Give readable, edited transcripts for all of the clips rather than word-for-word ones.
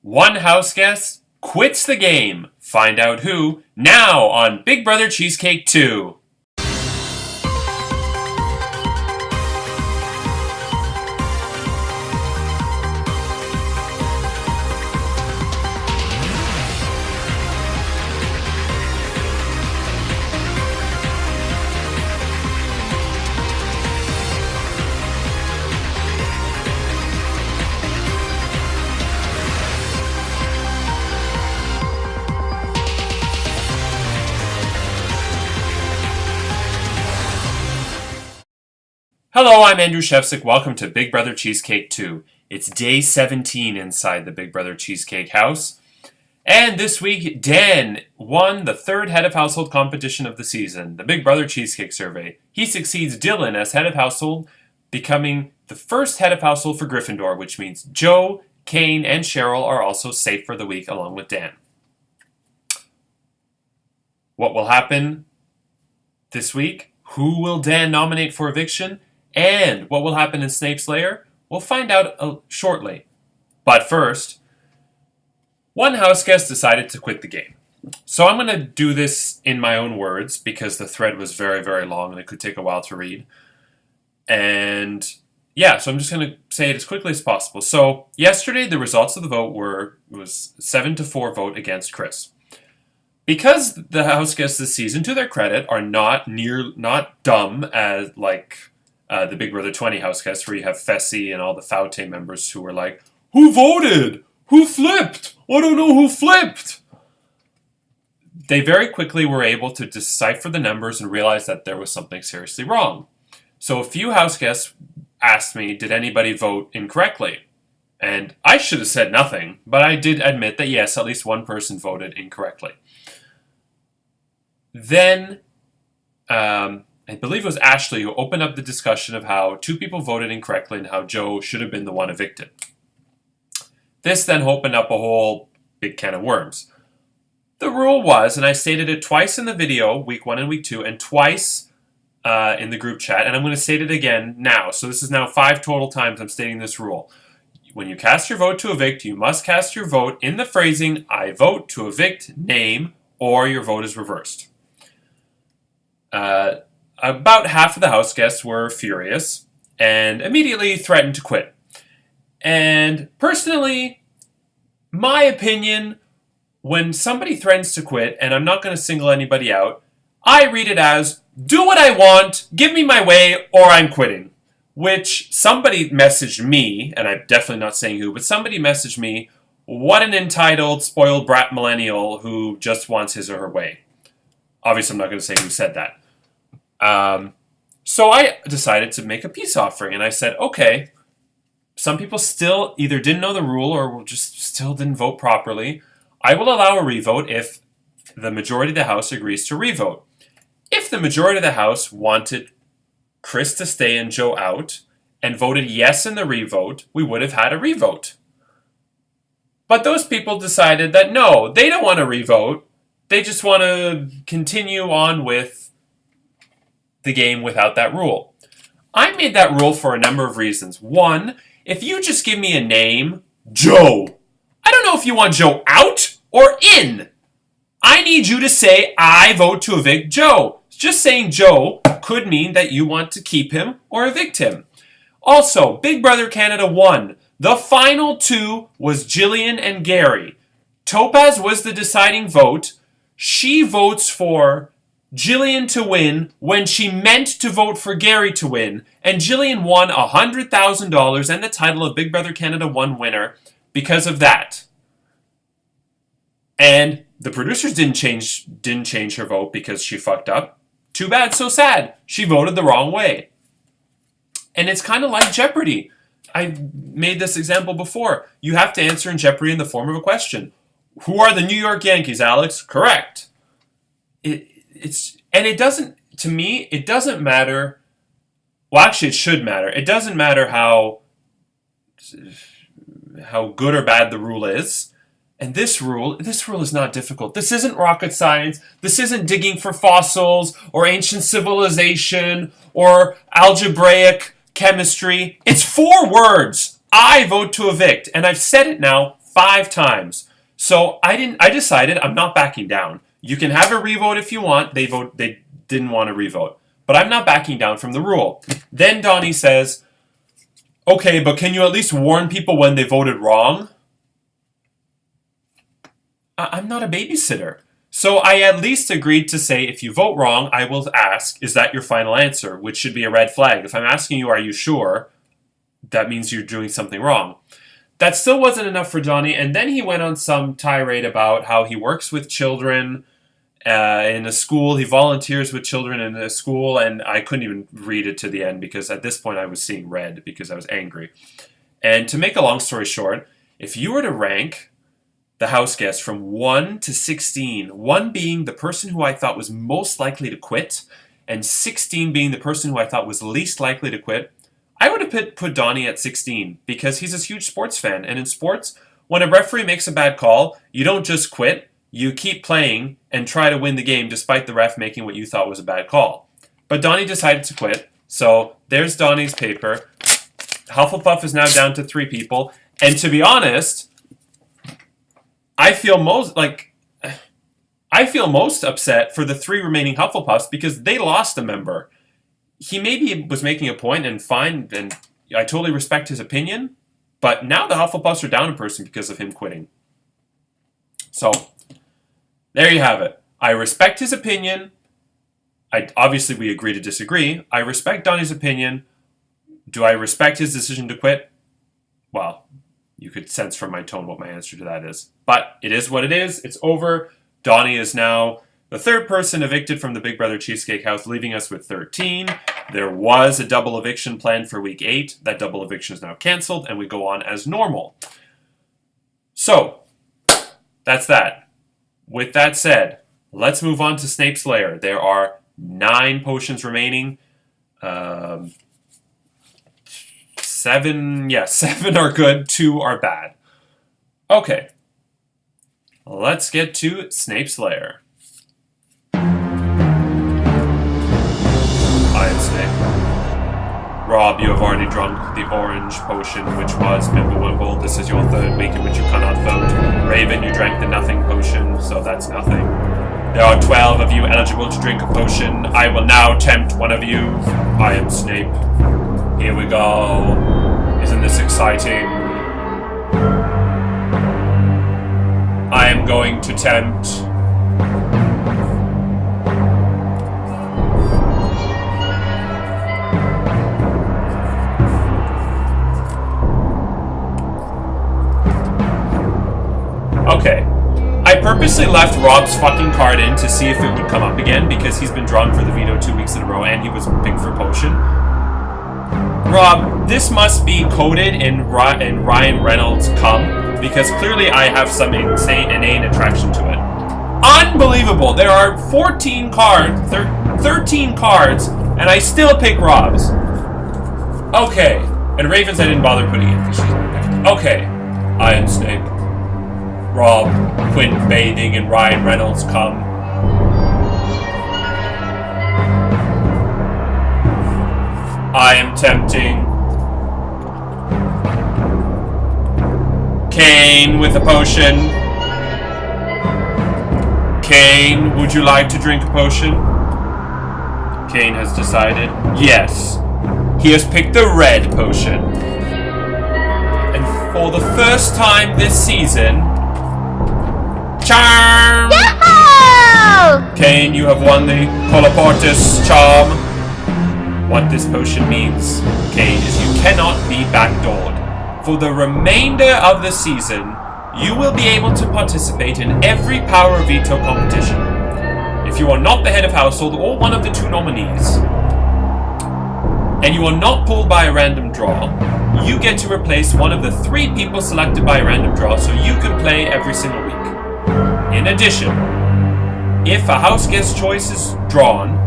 One house guest quits the game. Find out who now on Big Brother Cheesecake 2. Hello, I'm Andrew Shevsik. Welcome to Big Brother Cheesecake 2. It's day 17 inside the Big Brother Cheesecake house. And this week, Dan won the third head of household competition of the season, the Big Brother Cheesecake Survey. He succeeds Dylan as head of household, becoming the first head of household for Gryffindor, which means Joe, Kane, and Cheryl are also safe for the week along with Dan. What will happen this week? Who will Dan nominate for eviction? And what will happen in Snape's lair? We'll find out shortly. But first, one house guest decided to quit the game. So I'm going to do this in my own words because the thread was very, very long and it could take a while to read. And yeah, so I'm just going to say it as quickly as possible. So yesterday, the results of the vote was 7-4 vote against Chris. Because the house guests this season, to their credit, are not dumb as like the Big Brother 20 house guests, where you have Fessy and all the Faute members who were like, "Who voted? Who flipped? I don't know who flipped." They very quickly were able to decipher the numbers and realize that there was something seriously wrong. So a few house guests asked me, did anybody vote incorrectly? And I should have said nothing, but I did admit that yes, at least one person voted incorrectly. Then, I believe it was Ashley who opened up the discussion of how two people voted incorrectly and how Joe should have been the one evicted. This then opened up a whole big can of worms. The rule was, and I stated it twice in the video, week 1 and week 2, and twice in the group chat, and I'm going to state it again now. So this is now 5 total times I'm stating this rule. When you cast your vote to evict, you must cast your vote in the phrasing, "I vote to evict name," or your vote is reversed. About half of the house guests were furious and immediately threatened to quit. And personally, my opinion, when somebody threatens to quit, and I'm not going to single anybody out, I read it as, do what I want, give me my way, or I'm quitting. Which somebody messaged me, and I'm definitely not saying who, but somebody messaged me, what an entitled, spoiled brat millennial who just wants his or her way. Obviously, I'm not going to say who said that. So I decided to make a peace offering, and I said, okay, some people still either didn't know the rule or just still didn't vote properly. I will allow a revote if the majority of the house agrees to revote. If the majority of the house wanted Chris to stay and Joe out and voted yes in the revote, we would have had a revote. But those people decided that no, they don't want to revote. They just want to continue on with the game without that rule. I made that rule for a number of reasons. One, if you just give me a name, Joe, I don't know if you want Joe out or in. I need you to say, I vote to evict Joe. Just saying Joe could mean that you want to keep him or evict him. Also, Big Brother Canada won. The final 2 was Jillian and Gary. Topaz was the deciding vote. She votes for Jillian to win when she meant to vote for Gary to win, and Jillian won $100,000 and the title of Big Brother Canada 1 winner because of that. And the producers didn't change her vote because she fucked up. Too bad, so sad. She voted the wrong way. And it's kind of like Jeopardy. I made this example before. You have to answer in Jeopardy in the form of a question. Who are the New York Yankees, Alex? Correct. It doesn't, to me, it doesn't matter. Well, actually, it should matter. It doesn't matter how good or bad the rule is. And this rule is not difficult. This isn't rocket science. This isn't digging for fossils or ancient civilization or algebraic chemistry. It's 4 words. I vote to evict. And I've said it now 5 times. So I decided I'm not backing down. You can have a revote if you want. They didn't want to revote. But I'm not backing down from the rule. Then Donnie says, okay, but can you at least warn people when they voted wrong? I'm not a babysitter. So I at least agreed to say, if you vote wrong, I will ask, is that your final answer? Which should be a red flag. If I'm asking you, are you sure? That means you're doing something wrong. That still wasn't enough for Donnie, and then he went on some tirade about how he works with children in a school. He volunteers with children in a school, and I couldn't even read it to the end because at this point I was seeing red because I was angry. And to make a long story short, if you were to rank the house guests from 1 to 16, 1 being the person who I thought was most likely to quit, and 16 being the person who I thought was least likely to quit, I would have put Donnie at 16 because he's a huge sports fan. And in sports, when a referee makes a bad call, you don't just quit. You keep playing and try to win the game despite the ref making what you thought was a bad call. But Donnie decided to quit. So there's Donnie's paper. Hufflepuff is now down to 3 people. And to be honest, I feel most upset for the 3 remaining Hufflepuffs because they lost a member. He maybe was making a point and fine, and I totally respect his opinion, but now the Hufflepuffs are down a person because of him quitting. So, there you have it. I respect his opinion. Obviously, we agree to disagree. I respect Donnie's opinion. Do I respect his decision to quit? Well, you could sense from my tone what my answer to that is. But it is what it is. It's over. Donnie is now the 3rd person evicted from the Big Brother Cheesecake house, leaving us with 13. There was a double eviction planned for week 8. That double eviction is now cancelled, and we go on as normal. So, that's that. With that said, let's move on to Snape's Lair. There are 9 potions remaining. 7 are good, 2 are bad. Okay. Let's get to Snape's Lair. I am Snape. Rob, you have already drunk the orange potion, which was Mimblewimble. This is your 3rd week in which you cannot vote. Raven, you drank the nothing potion, so that's nothing. There are 12 of you eligible to drink a potion. I will now tempt one of you. I am Snape. Here we go. Isn't this exciting? I am going to tempt... Okay. I purposely left Rob's fucking card in to see if it would come up again because he's been drawn for the veto 2 weeks in a row and he was picked for potion. Rob, this must be coded in Ryan Reynolds' cum because clearly I have some inane attraction to it. Unbelievable! There are 13 cards, and I still pick Rob's. Okay. And Ravens I didn't bother putting in because she's not there. Okay. I am Snape. Rob, Quinn bathing in Ryan Reynolds' cum. I am tempting Kane with a potion. Kane, would you like to drink a potion? Kane has decided yes. He has picked the red potion. And for the first time this season, charm! Yahoo! Kane, you have won the Colloportus charm. What this potion means, Kane, is you cannot be backdoored. For the remainder of the season, you will be able to participate in every power veto competition. If you are not the head of household or one of the 2 nominees, and you are not pulled by a random draw, you get to replace one of the 3 people selected by a random draw so you can play every single week. In addition, if a house guest choice is drawn,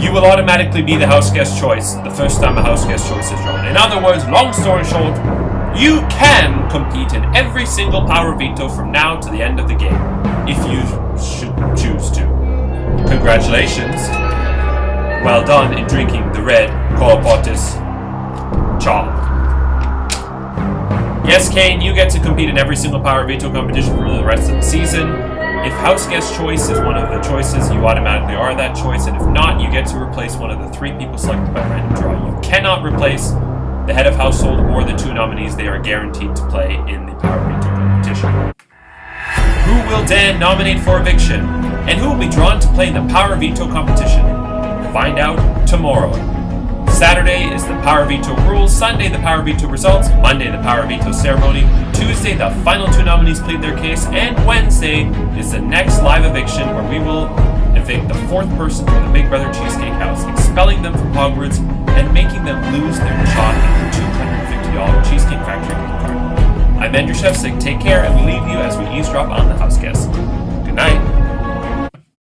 you will automatically be the house guest choice the first time a house guest choice is drawn. In other words, long story short, you can compete in every single power veto from now to the end of the game, if you should choose to. Congratulations. Well done in drinking the red Colloportus charm. Yes, Kane, you get to compete in every single Power Veto competition for the rest of the season. If house guest choice is one of the choices, you automatically are that choice, and if not, you get to replace one of the 3 people selected by random draw. You cannot replace the head of household or the 2 nominees. They are guaranteed to play in the Power Veto competition. Who will Dan nominate for eviction? And who will be drawn to play in the Power Veto competition? Find out tomorrow. Saturday is the Power Veto rules, Sunday the Power Veto results, Monday the Power Veto ceremony, Tuesday the final 2 nominees plead their case, and Wednesday is the next live eviction where we will evict the 4th person from the Big Brother Cheesecake house, expelling them from Hogwarts and making them lose their job at the $250 Cheesecake Factory gift card. I'm Andrew Shevsik, take care, and we leave you as we eavesdrop on the house guests. Good night.